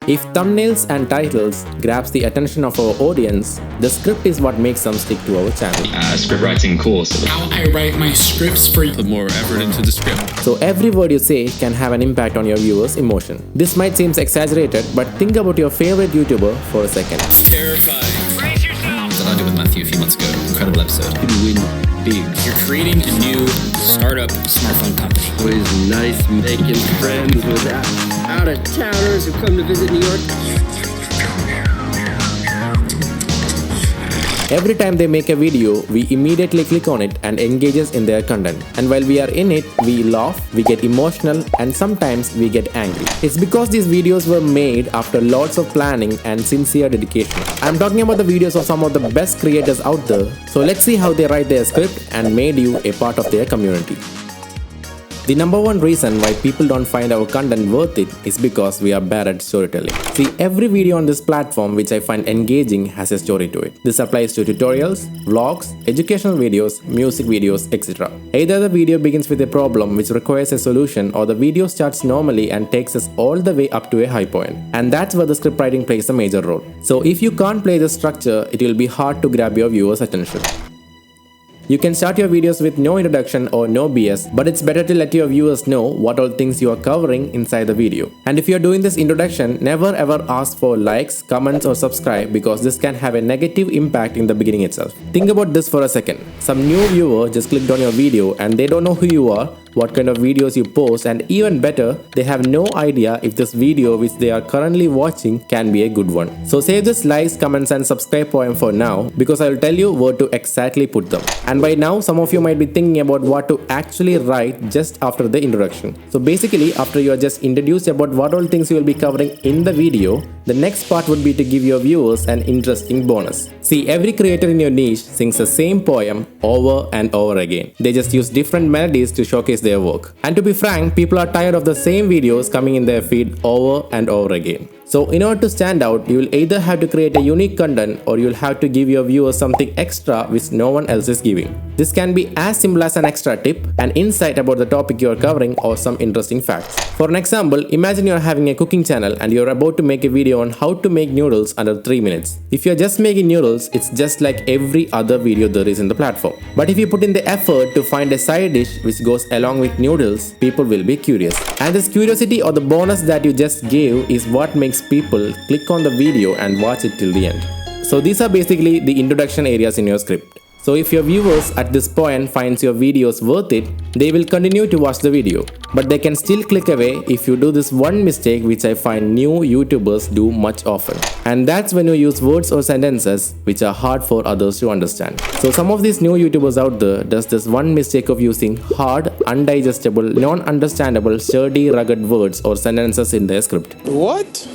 If thumbnails and titles grabs the attention of our audience, the script is what makes them stick to our channel. Script writing course. How I write my scripts for you. Put more effort into the script. So every word you say can have an impact on your viewers' emotion. This might seem exaggerated, but think about your favorite YouTuber for a second. Terrifying. Brace yourself. What I did with Matthew a few months ago. Incredible episode. You win big. You're creating a new startup smartphone company. Always nice making friends with out-of-towners who come to visit New York. Every time they make a video, we immediately click on it and engage us in their content. And while we are in it, we laugh, we get emotional, and sometimes we get angry. It's because these videos were made after lots of planning and sincere dedication. I'm talking about the videos of some of the best creators out there. So let's see how they write their script and made you a part of their community. The number one reason why people don't find our content worth it is because we are bad at storytelling. See, every video on this platform which I find engaging has a story to it. This applies to tutorials, vlogs, educational videos, music videos, etc. Either the video begins with a problem which requires a solution, or the video starts normally and takes us all the way up to a high point. And that's where the script writing plays a major role. So if you can't play the structure, it will be hard to grab your viewers' attention. You can start your videos with no introduction or no BS, but it's better to let your viewers know what all things you are covering inside the video. And if you're doing this introduction, never ever ask for likes, comments or subscribe, because this can have a negative impact in the beginning itself. Think about this for a second. Some new viewer just clicked on your video and they don't know who you are, what kind of videos you post, and even better, they have no idea if this video which they are currently watching can be a good one. So save this likes, comments and subscribe poem for now, because I will tell you where to exactly put them. And by now, some of you might be thinking about what to actually write just after the introduction. So basically, after you are just introduced about what all things you will be covering in the video, the next part would be to give your viewers an interesting bonus. See, every creator in your niche sings the same poem over and over again. They just use different melodies to showcase their work. And to be frank, people are tired of the same videos coming in their feed over and over again. So in order to stand out, you will either have to create a unique content, or you will have to give your viewers something extra which no one else is giving. This can be as simple as an extra tip, an insight about the topic you are covering, or some interesting facts. For an example, imagine you are having a cooking channel and you are about to make a video on how to make noodles under 3 minutes. If you are just making noodles, it's just like every other video there is in the platform. But if you put in the effort to find a side dish which goes along with noodles, people will be curious. And this curiosity or the bonus that you just gave is what makes people click on the video and watch it till the end. So these are basically the introduction areas in your script. So if your viewers at this point finds your videos worth it, they will continue to watch the video. But they can still click away if you do this one mistake which I find new YouTubers do much often. And that's when you use words or sentences which are hard for others to understand. So some of these new YouTubers out there does this one mistake of using hard, undigestible, non-understandable, sturdy, rugged words or sentences in their script. What?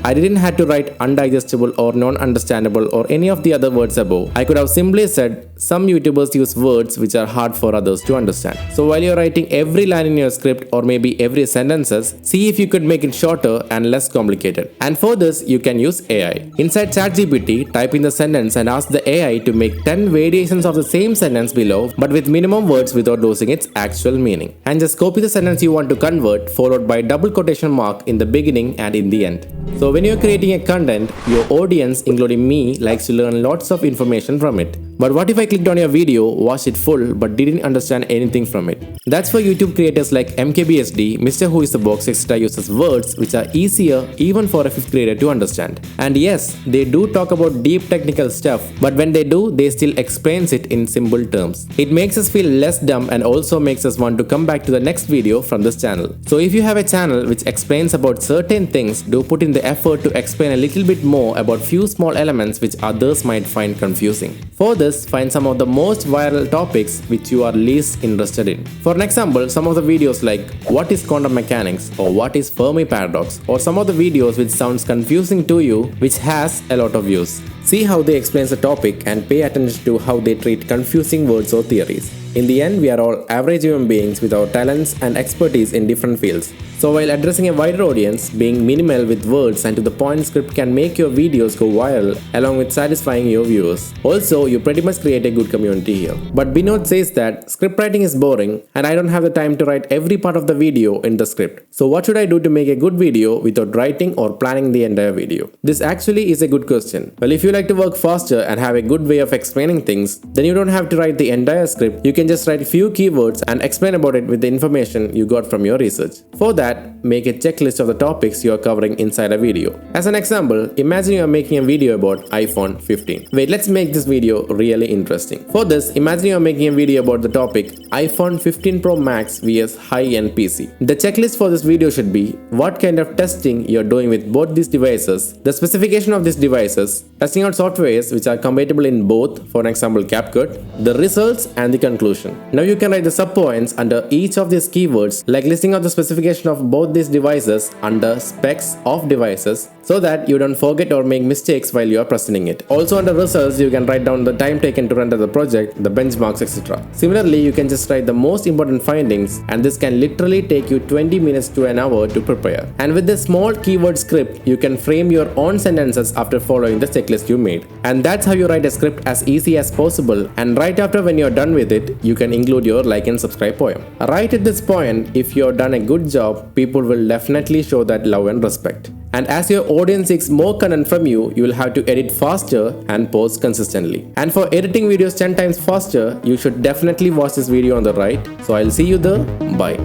I didn't have to write undigestible or non-understandable or any of the other words above. I could have simply said some YouTubers use words which are hard for others to understand. So while you're writing every line in your script or maybe every sentences, see if you could make it shorter and less complicated. And for this, you can use AI. Inside ChatGPT, type in the sentence and ask the AI to make 10 variations of the same sentence below, but with minimum words without losing its actual meaning. And just copy the sentence you want to convert, followed by double quotation mark in the beginning and in the end. So when you're creating a content, your audience, including me, likes to learn lots of information from it. But what if I clicked on your video, watched it full, but didn't understand anything from it? That's where YouTube creators like MKBSD, Mr. Who is the Box, etc. uses words which are easier even for a 5th grader to understand. And yes, they do talk about deep technical stuff, but when they do, they still explains it in simple terms. It makes us feel less dumb and also makes us want to come back to the next video from this channel. So if you have a channel which explains about certain things, do put in the effort to explain a little bit more about few small elements which others might find confusing. For this, find some of the most viral topics which you are least interested in. For an example, some of the videos like what is quantum mechanics or what is Fermi paradox, or some of the videos which sounds confusing to you which has a lot of views. See how they explain the topic and pay attention to how they treat confusing words or theories. In the end, we are all average human beings with our talents and expertise in different fields. So while addressing a wider audience, being minimal with words and to the point script can make your videos go viral along with satisfying your viewers. Also, you pretty much create a good community here. But Binod says that script writing is boring and I don't have the time to write every part of the video in the script. So what should I do to make a good video without writing or planning the entire video? This actually is a good question. Well, if you like to work faster and have a good way of explaining things, then you don't have to write the entire script. You can just write a few keywords and explain about it with the information you got from your research. For that, make a checklist of the topics you are covering inside a video. As an example, imagine you are making a video about iPhone 15. Wait, let's make this video really interesting. For this, imagine you are making a video about the topic iPhone 15 Pro Max vs high-end PC. The checklist for this video should be what kind of testing you are doing with both these devices, the specification of these devices, testing out softwares which are compatible in both, for example CapCut, the results and the conclusion. Now you can write the subpoints under each of these keywords, like listing out the specification of both these devices under specs of devices, so that you don't forget or make mistakes while you are presenting it. Also under results, you can write down the time taken to render the project, the benchmarks, etc. Similarly, you can just write the most important findings, and this can literally take you 20 minutes to an hour to prepare. And with this small keyword script, you can frame your own sentences after following the checklist you made. And that's how you write a script as easy as possible, and right after when you're done with it, you can include your like and subscribe poem. Right at this point, if you've done a good job, people will definitely show that love and respect. And as your audience seeks more content from you, you will have to edit faster and post consistently. And for editing videos 10 times faster, you should definitely watch this video on the right. So I'll see you there. Bye.